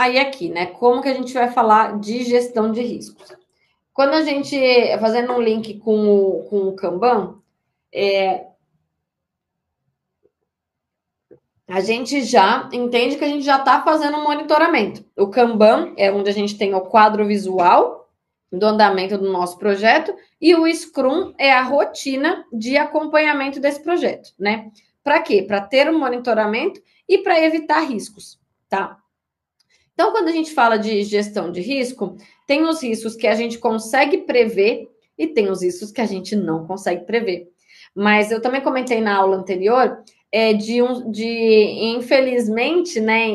Aí aqui, né? Como que a gente vai falar de gestão de riscos? Quando a gente, fazendo um link com o Kanban, a gente já entende que a gente já está fazendo um monitoramento. O Kanban é onde a gente tem o quadro visual do andamento do nosso projeto e o Scrum é a rotina de acompanhamento desse projeto, né? Para quê? Para ter um monitoramento e para evitar riscos, tá? Então, quando a gente fala de gestão de risco, tem os riscos que a gente consegue prever e tem os riscos que a gente não consegue prever. Mas eu também comentei na aula anterior infelizmente, né,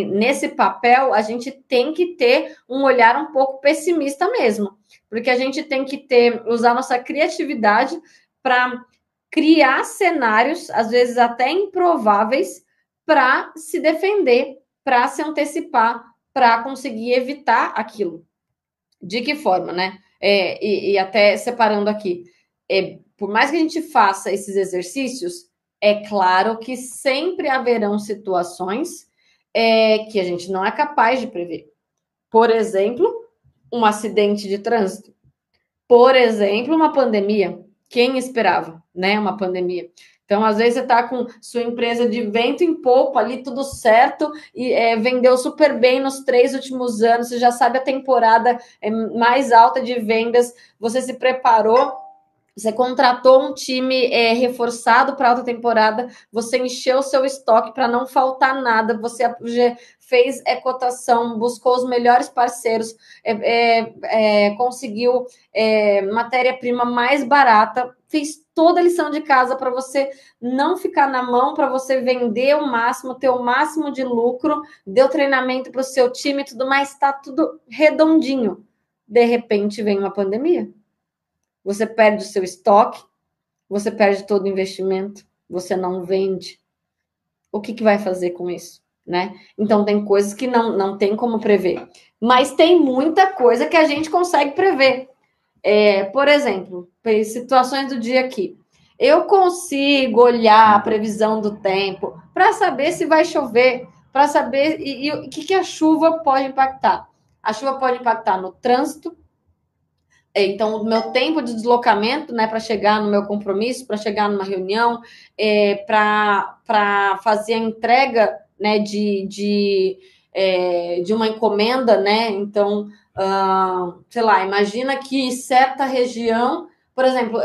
nesse papel a gente tem que ter um olhar um pouco pessimista mesmo, porque a gente tem que usar nossa criatividade para criar cenários, às vezes até improváveis, para se defender, para se antecipar, para conseguir evitar aquilo. De que forma, né? E até separando aqui, por mais que a gente faça esses exercícios, é claro que sempre haverão situações que a gente não é capaz de prever. Por exemplo, um acidente de trânsito. Por exemplo, uma pandemia. Quem esperava, né? Uma pandemia. Então, às vezes, você está com sua empresa de vento em popa ali, tudo certo, e vendeu super bem nos 3 últimos anos, você já sabe a temporada mais alta de vendas, você se preparou, você contratou um time reforçado para alta temporada, você encheu o seu estoque para não faltar nada, você fez cotação, buscou os melhores parceiros, conseguiu matéria-prima mais barata, fez toda a lição de casa para você não ficar na mão, para você vender o máximo, ter o máximo de lucro, deu treinamento para o seu time e tudo mais, está tudo redondinho. De repente vem uma pandemia. Você perde o seu estoque, você perde todo o investimento, você não vende. O que vai fazer com isso, né? Então, tem coisas que não tem como prever. Mas tem muita coisa que a gente consegue prever. Por exemplo, situações do dia aqui. Eu consigo olhar a previsão do tempo para saber se vai chover, para saber e o que a chuva pode impactar. A chuva pode impactar no trânsito, então, o meu tempo de deslocamento, né, para chegar no meu compromisso, para chegar numa reunião, para fazer a entrega, né, de uma encomenda, né? Então, sei lá, imagina que certa região, por exemplo,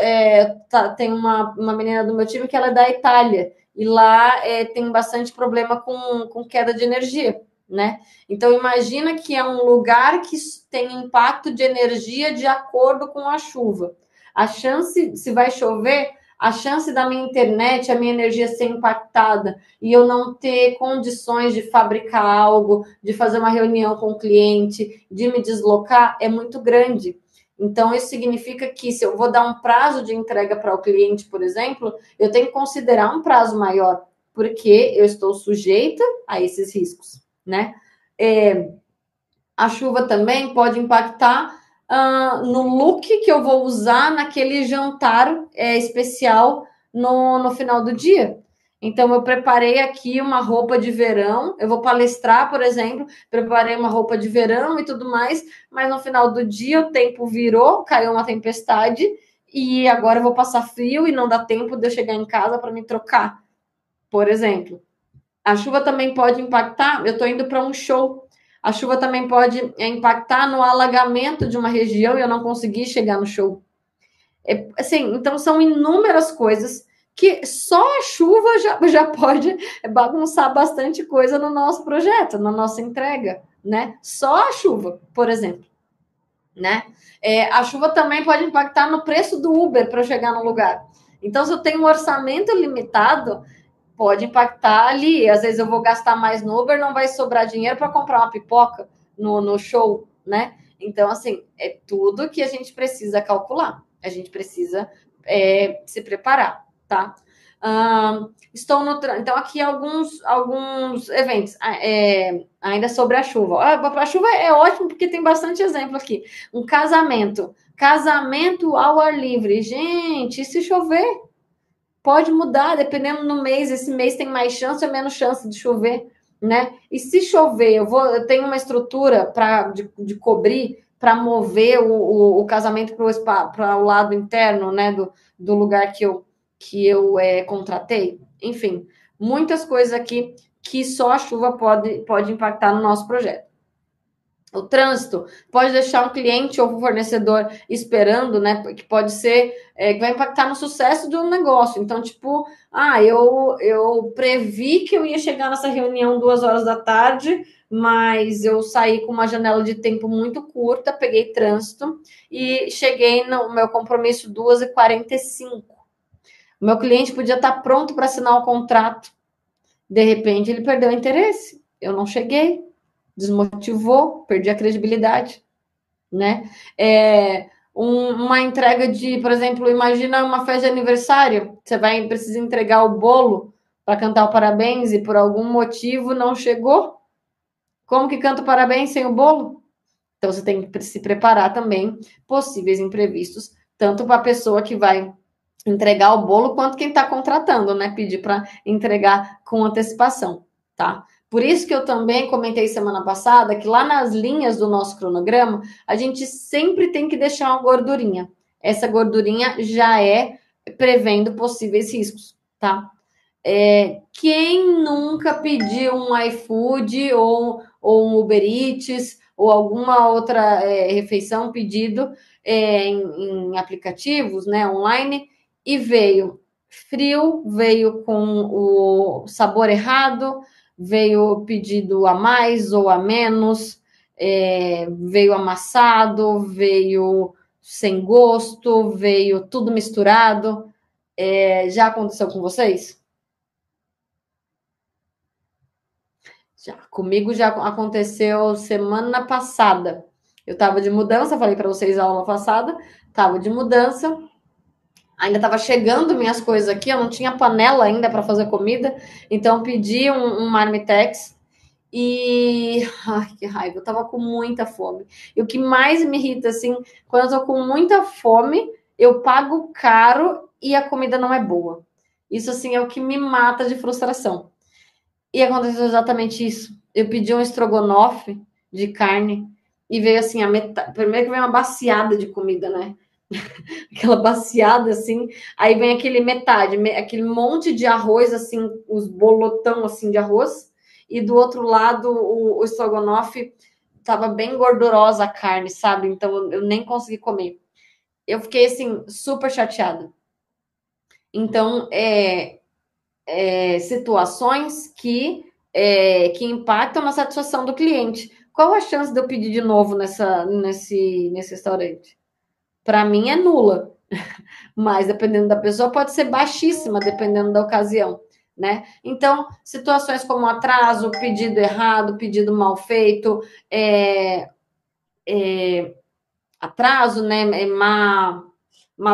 tem uma menina do meu time que ela é da Itália, e lá tem bastante problema com queda de energia, né? Então, imagina que é um lugar que tem impacto de energia de acordo com a chuva. A chance, se vai chover, a chance da minha internet, a minha energia ser impactada e eu não ter condições de fabricar algo, de fazer uma reunião com o cliente, de me deslocar, é muito grande. Então, isso significa que se eu vou dar um prazo de entrega para o cliente, por exemplo, eu tenho que considerar um prazo maior, porque eu estou sujeita a esses riscos, né? A chuva também pode impactar no look que eu vou usar naquele jantar especial no final do dia. Então, eu preparei aqui uma roupa de verão, eu vou palestrar, por exemplo, preparei uma roupa de verão e tudo mais, mas no final do dia o tempo virou, caiu uma tempestade e agora eu vou passar frio e não dá tempo de eu chegar em casa para me trocar, por exemplo. A chuva também pode impactar, eu estou indo para um show, a chuva também pode impactar no alagamento de uma região e eu não conseguir chegar no show. Assim, então são inúmeras coisas que só a chuva já pode bagunçar bastante coisa no nosso projeto, na nossa entrega, né? Só a chuva, por exemplo, né? A chuva também pode impactar no preço do Uber para eu chegar no lugar. Então, se eu tenho um orçamento limitado, pode impactar ali. Às vezes eu vou gastar mais no Uber, não vai sobrar dinheiro para comprar uma pipoca no show, né? Então, assim, é tudo que a gente precisa calcular. A gente precisa se preparar, tá? Estou no então aqui alguns eventos ainda sobre a chuva. A chuva é ótimo porque tem bastante exemplo aqui. Um casamento ao ar livre, gente. E se chover? Pode mudar, dependendo do mês. Esse mês tem mais chance ou menos chance de chover, né? E se chover, eu tenho uma estrutura de cobrir para mover o casamento para o lado interno, né, do lugar que eu contratei. Enfim, muitas coisas aqui que só a chuva pode impactar no nosso projeto. O trânsito pode deixar um cliente ou um fornecedor esperando, né? Que pode ser que vai impactar no sucesso do negócio. Então, tipo, eu previ que eu ia chegar nessa reunião 2 horas da tarde, mas eu saí com uma janela de tempo muito curta, peguei trânsito e cheguei no meu compromisso 2h45. O meu cliente podia estar pronto para assinar o contrato. De repente, ele perdeu o interesse. Eu não cheguei, desmotivou, perdi a credibilidade, né? Uma entrega de, por exemplo, imagina uma festa de aniversário, você vai precisa entregar o bolo para cantar o parabéns e por algum motivo não chegou. Como que canta o parabéns sem o bolo? Então você tem que se preparar também possíveis imprevistos, tanto para a pessoa que vai entregar o bolo quanto quem está contratando, né? Pedir para entregar com antecipação, tá? Por isso que eu também comentei semana passada que lá nas linhas do nosso cronograma, a gente sempre tem que deixar uma gordurinha. Essa gordurinha já é prevendo possíveis riscos, tá? Quem nunca pediu um iFood ou um Uber Eats ou alguma outra refeição pedido em aplicativos, né, online, e veio frio, veio com o sabor errado, veio pedido a mais ou a menos, veio amassado, veio sem gosto, veio tudo misturado. Já aconteceu com vocês? Comigo já aconteceu semana passada. Eu estava de mudança, falei para vocês a aula passada, estava de mudança, ainda estava chegando minhas coisas aqui, eu não tinha panela ainda para fazer comida, então pedi um marmitex e ai, que raiva, eu tava com muita fome. E o que mais me irrita assim, quando eu tô com muita fome, eu pago caro e a comida não é boa. Isso assim é o que me mata de frustração. E aconteceu exatamente isso. Eu pedi um estrogonofe de carne e veio assim a metade. Primeiro que veio uma baciada de comida, né? Aquela baciada assim. Aí vem aquele metade, aquele monte de arroz, assim, os bolotão assim de arroz. E do outro lado, o estrogonofe tava bem gordurosa a carne, sabe? Então eu nem consegui comer. Eu fiquei assim, super chateada. Então, situações que impactam na satisfação do cliente. Qual a chance de eu pedir de novo nesse restaurante? Para mim é nula, mas dependendo da pessoa pode ser baixíssima, dependendo da ocasião, né? Então, situações como atraso, pedido errado, pedido mal feito, atraso, né? Má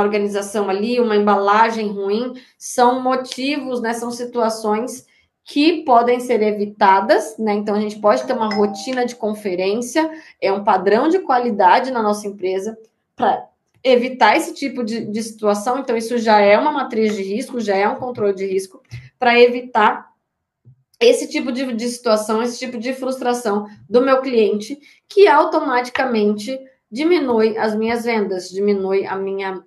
organização ali, uma embalagem ruim, são motivos, né? São situações que podem ser evitadas, né? Então a gente pode ter uma rotina de conferência, um padrão de qualidade na nossa empresa para evitar esse tipo de situação. Então isso já é uma matriz de risco, já é um controle de risco para evitar esse tipo de situação, esse tipo de frustração do meu cliente, que automaticamente diminui as minhas vendas, diminui a minha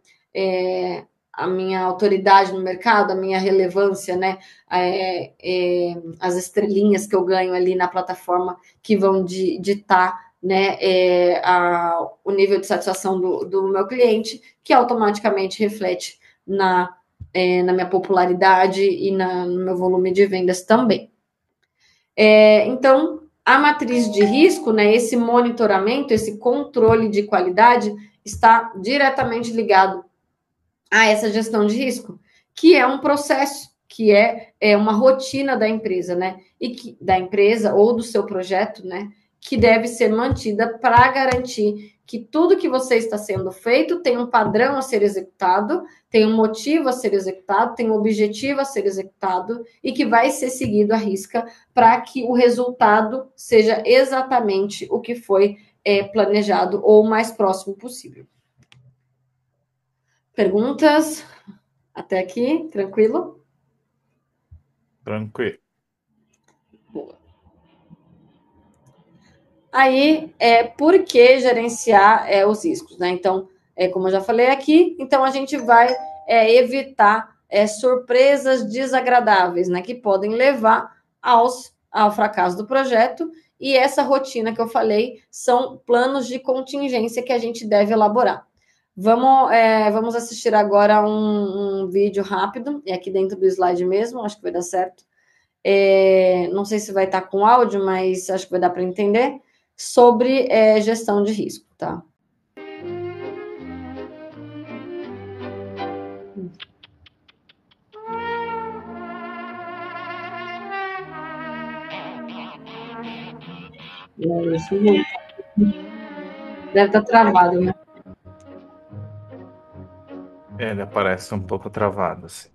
autoridade no mercado, a minha relevância, né? As estrelinhas que eu ganho ali na plataforma que vão ditar, né, o nível de satisfação do meu cliente, que automaticamente reflete na minha popularidade e no meu volume de vendas também. Então, a matriz de risco, né, esse monitoramento, esse controle de qualidade, está diretamente ligado a essa gestão de risco, que é um processo, que é uma rotina da empresa, né? Da empresa ou do seu projeto, né? Que deve ser mantida para garantir que tudo que você está sendo feito tem um padrão a ser executado, tem um motivo a ser executado, tem um objetivo a ser executado e que vai ser seguido à risca para que o resultado seja exatamente o que foi planejado ou o mais próximo possível. Perguntas? Até aqui, tranquilo? Tranquilo. Boa. Aí, por que gerenciar os riscos, né? Então, como eu já falei aqui, então a gente vai evitar surpresas desagradáveis, né? Que podem levar ao fracasso do projeto. E essa rotina que eu falei são planos de contingência que a gente deve elaborar. Vamos assistir agora um vídeo rápido, é aqui dentro do slide mesmo, acho que vai dar certo. Não sei se vai estar com áudio, mas acho que vai dar para entender, sobre gestão de risco, tá? Deve estar travado, né? Ele aparece um pouco travado, assim.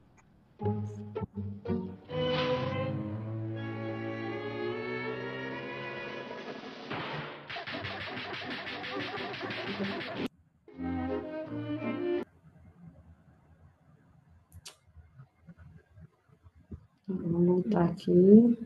Vamos voltar aqui.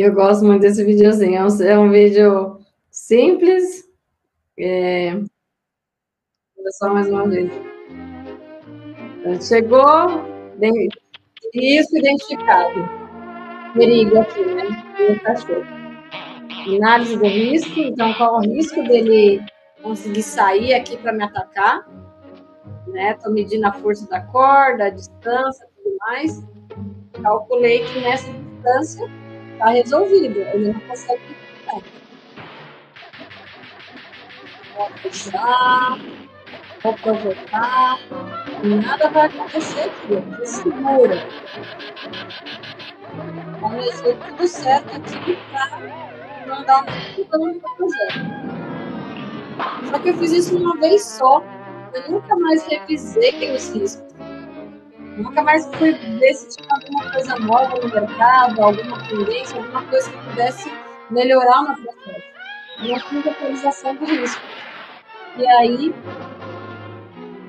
Eu gosto muito desse videozinho. É um vídeo simples. Vou só mais uma vez. Chegou, risco identificado. Perigo aqui, né? No cachorro. Análise do risco. Então, qual o risco dele conseguir sair aqui para me atacar? Né? Estou medindo a força da corda, a distância, tudo mais. Calculei que nessa distância está resolvido. Ele não consegue ficar. Vou puxar, vou provocar. Nada vai acontecer aqui. Você segura. Planejei tudo certo aqui para não dar muito dano para o projeto. Só que eu fiz isso uma vez só. Eu nunca mais revisei os riscos. Nunca mais fui ver se tinha alguma coisa nova no mercado, alguma tendência, alguma coisa que pudesse melhorar o meu processo. Não fiz atualização do risco. E aí,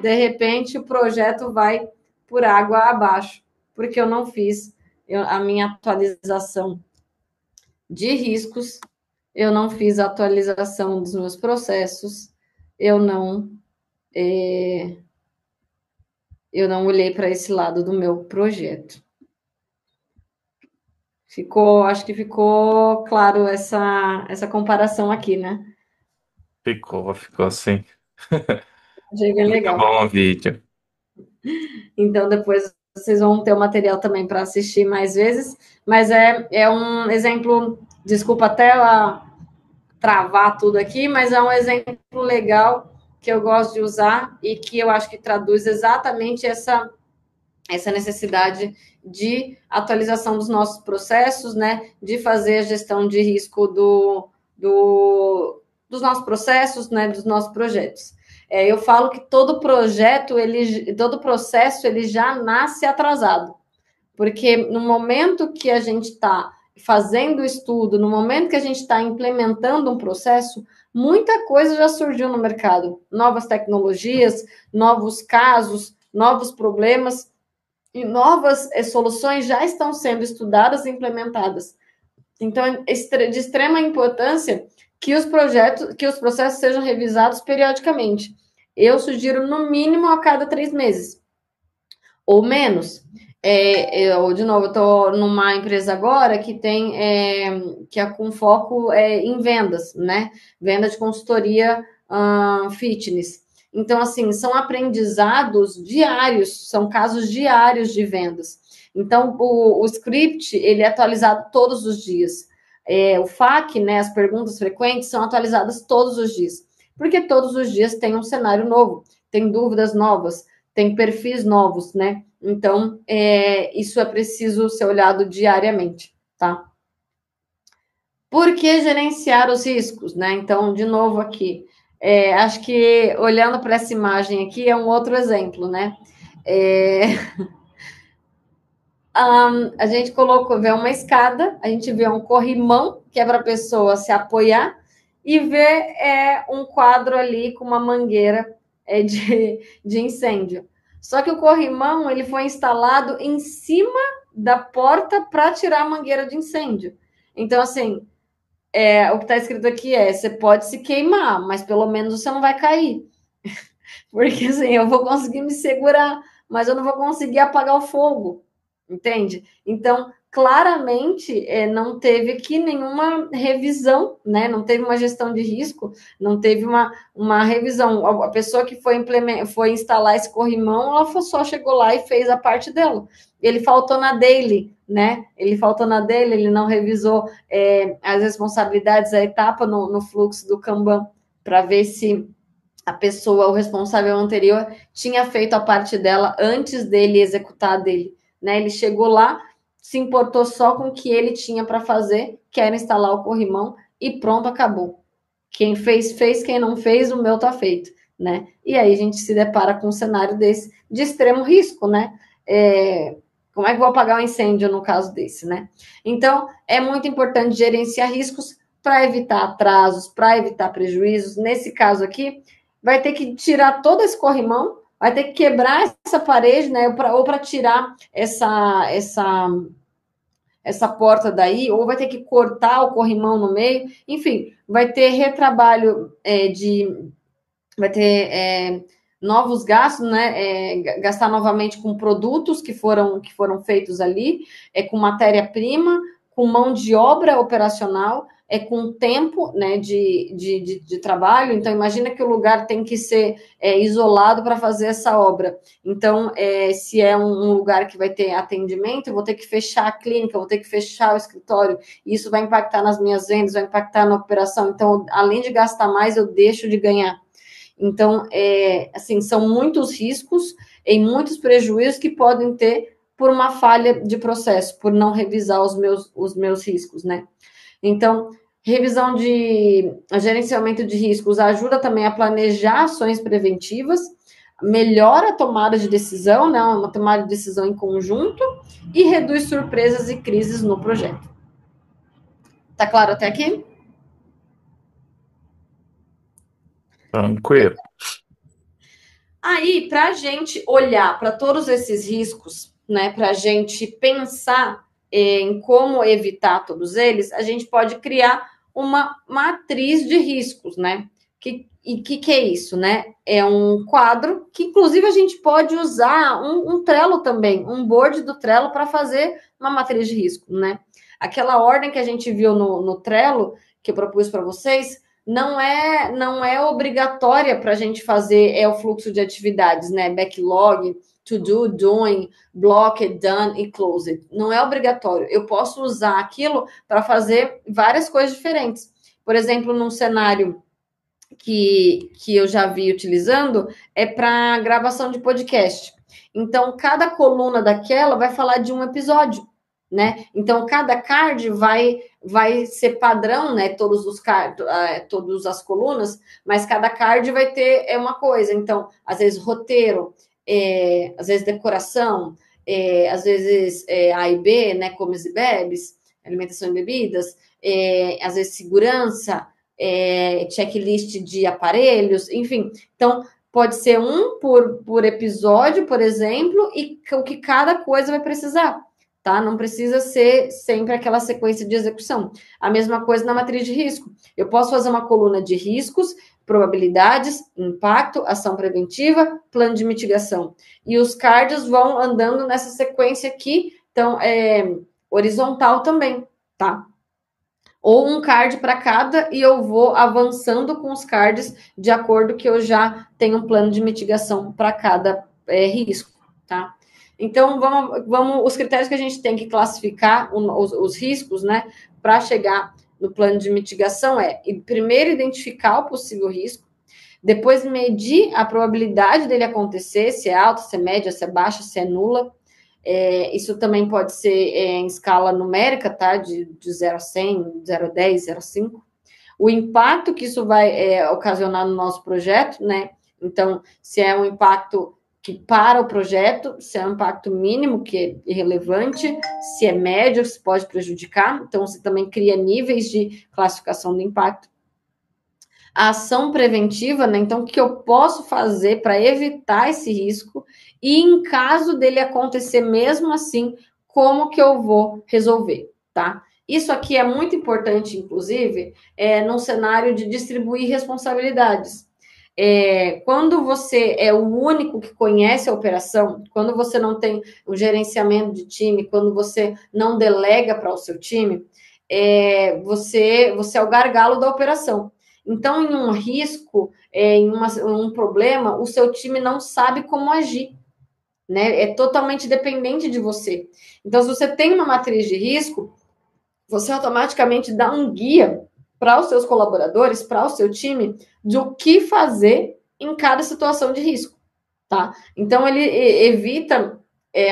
de repente, o projeto vai por água abaixo, porque eu não fiz a minha atualização de riscos, eu não fiz a atualização dos meus processos, eu não olhei para esse lado do meu projeto. Acho que ficou claro essa comparação aqui, né? Ficou assim. Achei bem Muito legal. bom o vídeo. Então, depois vocês vão ter o material também para assistir mais vezes, mas é um exemplo, desculpa até travar tudo aqui, mas é um exemplo legal que eu gosto de usar e que eu acho que traduz exatamente essa necessidade de atualização dos nossos processos, né? De fazer a gestão de risco dos nossos processos, né? Dos nossos projetos. Eu falo que todo processo, ele já nasce atrasado, porque no momento que a gente está fazendo o estudo, no momento que a gente está implementando um processo, muita coisa já surgiu no mercado, novas tecnologias, novos casos, novos problemas, e novas soluções já estão sendo estudadas e implementadas. Então, é de extrema importância que os processos sejam revisados periodicamente. Eu sugiro no mínimo a cada 3 meses ou menos. De novo, eu estou numa empresa agora que tem que é com foco em vendas, né? Venda de consultoria fitness. Então, assim, são aprendizados diários, são casos diários de vendas. Então, o script, ele é atualizado todos os dias. O FAQ, né, as perguntas frequentes, são atualizadas todos os dias. Porque todos os dias tem um cenário novo, tem dúvidas novas, tem perfis novos, né? Então, isso é preciso ser olhado diariamente, tá? Por que gerenciar os riscos, né? Então, de novo aqui, acho que olhando para essa imagem aqui é um outro exemplo, né? A gente vê uma escada, a gente vê um corrimão, que é para a pessoa se apoiar, e vê um quadro ali com uma mangueira de incêndio. Só que o corrimão ele foi instalado em cima da porta para tirar a mangueira de incêndio. Então, assim, o que está escrito aqui você pode se queimar, mas pelo menos você não vai cair. Porque assim, eu vou conseguir me segurar, mas eu não vou conseguir apagar o fogo, entende? Então, claramente, não teve aqui nenhuma revisão, né? Não teve uma gestão de risco, não teve uma revisão. A pessoa que foi instalar esse corrimão, ela só chegou lá e fez a parte dela. Ele faltou na dele, né? Ele faltou na dele, ele não revisou as responsabilidades, a etapa no fluxo do Kanban, para ver se a pessoa, o responsável anterior, tinha feito a parte dela antes dele executar a dele, né? Ele chegou lá, se importou só com o que ele tinha para fazer, que era instalar o corrimão, e pronto, acabou. Quem fez, fez, quem não fez, o meu tá feito, né? E aí a gente se depara com um cenário desse de extremo risco, né? Como é que eu vou apagar um incêndio no caso desse, né? Então, é muito importante gerenciar riscos para evitar atrasos, para evitar prejuízos. Nesse caso aqui, vai ter que tirar todo esse corrimão, vai ter que quebrar essa parede, né? Ou para tirar essa porta daí, ou vai ter que cortar o corrimão no meio, enfim, vai ter retrabalho vai ter novos gastos, né? Gastar novamente com produtos que foram feitos ali, com matéria-prima, com mão de obra operacional, com tempo, né, de trabalho. Então, imagina que o lugar tem que ser isolado para fazer essa obra. Então, se é um lugar que vai ter atendimento, eu vou ter que fechar a clínica, eu vou ter que fechar o escritório. Isso vai impactar nas minhas vendas, vai impactar na operação. Então, além de gastar mais, eu deixo de ganhar. Então, assim, são muitos riscos e muitos prejuízos que podem ter por uma falha de processo, por não revisar os meus riscos, né? Então, revisão de gerenciamento de riscos ajuda também a planejar ações preventivas, melhora a tomada de decisão, né? Uma tomada de decisão em conjunto e reduz surpresas e crises no projeto. Tá claro até aqui? Tranquilo. Aí, para a gente olhar para todos esses riscos, né, para a gente pensar em como evitar todos eles, a gente pode criar uma matriz de riscos, né? Que é isso, né? É um quadro que, inclusive, a gente pode usar um Trello também, um board do Trello para fazer uma matriz de risco, né? Aquela ordem que a gente viu no Trello, que eu propus para vocês, não é obrigatória para a gente fazer o fluxo de atividades, né? Backlog, to do, doing, blocked, done e closed. Não é obrigatório. Eu posso usar aquilo para fazer várias coisas diferentes. Por exemplo, num cenário que eu já vi utilizando para gravação de podcast. Então, cada coluna daquela vai falar de um episódio, né? Então, cada card vai ser padrão, né? Todas as colunas, mas cada card vai ter uma coisa. Então, às vezes roteiro, às vezes decoração, às vezes A e B, né? Comes e bebes, alimentação e bebidas, às vezes segurança, checklist de aparelhos, enfim. Então, pode ser um por episódio, por exemplo, e o que cada coisa vai precisar, tá? Não precisa ser sempre aquela sequência de execução. A mesma coisa na matriz de risco. Eu posso fazer uma coluna de riscos, probabilidades, impacto, ação preventiva, plano de mitigação. E os cards vão andando nessa sequência aqui, então, horizontal também, tá? Ou um card para cada e eu vou avançando com os cards de acordo que eu já tenho um plano de mitigação para cada risco, tá? Então, vamos, os critérios que a gente tem que classificar os riscos, né, para chegar no plano de mitigação primeiro, identificar o possível risco, depois medir a probabilidade dele acontecer, se é alta, se é média, se é baixa, se é nula. Isso também pode ser em escala numérica, tá? De 0 a 100, 0 a 10, 0 a 5. O impacto que isso vai ocasionar no nosso projeto, né? Então, se é um impacto que para o projeto, se é um impacto mínimo, que é irrelevante, se é médio, se pode prejudicar. Então, você também cria níveis de classificação do impacto. A ação preventiva, né? Então, o que eu posso fazer para evitar esse risco? E em caso dele acontecer mesmo assim, como que eu vou resolver, tá? Isso aqui é muito importante, inclusive, num cenário de distribuir responsabilidades. Quando você é o único que conhece a operação, quando você não tem o gerenciamento de time, quando você não delega para o seu time, você é o gargalo da operação. Então, em um risco, em um problema, o seu time não sabe como agir, né? É totalmente dependente de você. Então, se você tem uma matriz de risco, você automaticamente dá um guia para os seus colaboradores, para o seu time, de o que fazer em cada situação de risco, tá? Então, ele evita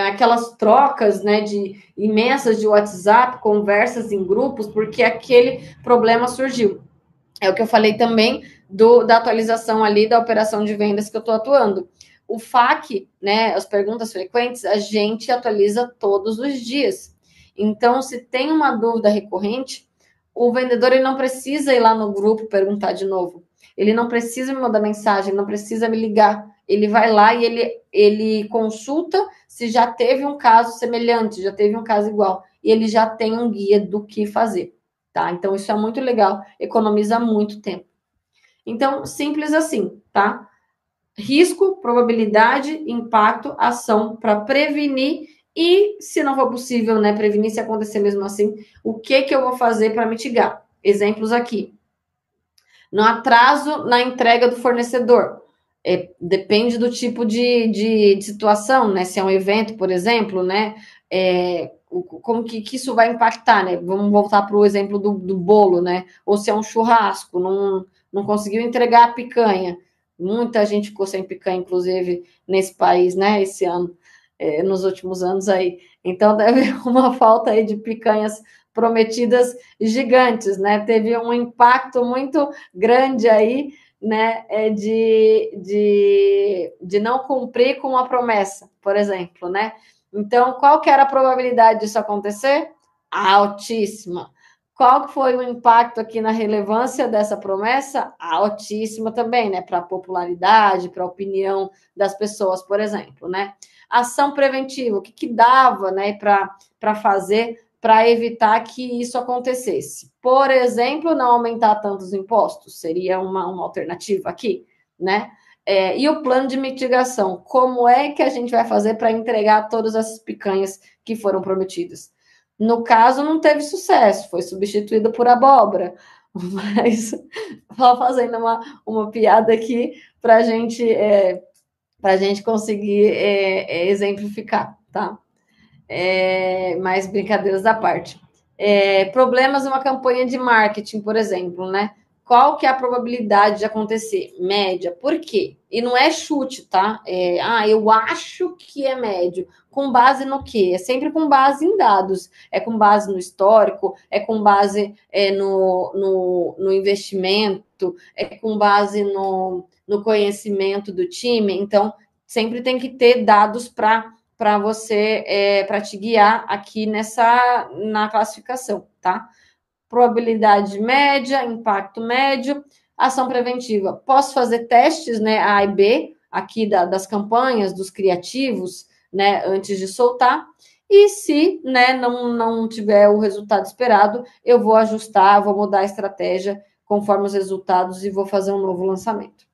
aquelas trocas, né, imensas de WhatsApp, conversas em grupos, porque aquele problema surgiu. É o que eu falei também da atualização ali da operação de vendas que eu estou atuando. O FAQ, né, as perguntas frequentes, a gente atualiza todos os dias. Então, se tem uma dúvida recorrente, o vendedor ele não precisa ir lá no grupo perguntar de novo. Ele não precisa me mandar mensagem, não precisa me ligar. Ele vai lá e ele consulta se já teve um caso semelhante, já teve um caso igual. E ele já tem um guia do que fazer. Tá? Então, isso é muito legal, economiza muito tempo. Então, simples assim, tá? Risco, probabilidade, impacto, ação para prevenir e, se não for possível, né, prevenir se acontecer mesmo assim, o que eu vou fazer para mitigar? Exemplos aqui. No atraso na entrega do fornecedor. Depende do tipo de situação, né? Se é um evento, por exemplo, né? Como que isso vai impactar, né? Vamos voltar para o exemplo do bolo, né? Ou se é um churrasco, não conseguiu entregar a picanha. Muita gente ficou sem picanha, inclusive, nesse país, né? Esse ano, nos últimos anos aí. Então, deve uma falta aí de picanhas prometidas gigantes, né? Teve um impacto muito grande aí, né? De não cumprir com a promessa, por exemplo, né? Então, qual que era a probabilidade disso acontecer? Altíssima. Qual que foi o impacto aqui na relevância dessa promessa? Altíssima também, né? Para a popularidade, para a opinião das pessoas, por exemplo, né? Ação preventiva, o que dava, né, para fazer para evitar que isso acontecesse? Por exemplo, não aumentar tantos impostos, seria uma alternativa aqui, né? E o plano de mitigação, como é que a gente vai fazer para entregar todas as picanhas que foram prometidas? No caso, não teve sucesso, foi substituído por abóbora, mas só fazendo uma piada aqui para a gente conseguir exemplificar, tá? Mais brincadeiras à parte. Problemas numa campanha de marketing, por exemplo, né? Qual que é a probabilidade de acontecer? Média. Por quê? E não é chute, tá? Eu acho que é médio. Com base no quê? É sempre com base em dados. É com base no histórico, é com base no investimento, é com base no conhecimento do time. Então, sempre tem que ter dados para você, para te guiar aqui na classificação, tá? Probabilidade média, impacto médio, ação preventiva. Posso fazer testes, né, A e B, aqui das campanhas, dos criativos, né, antes de soltar. E se, né, não tiver o resultado esperado, eu vou ajustar, vou mudar a estratégia conforme os resultados e vou fazer um novo lançamento.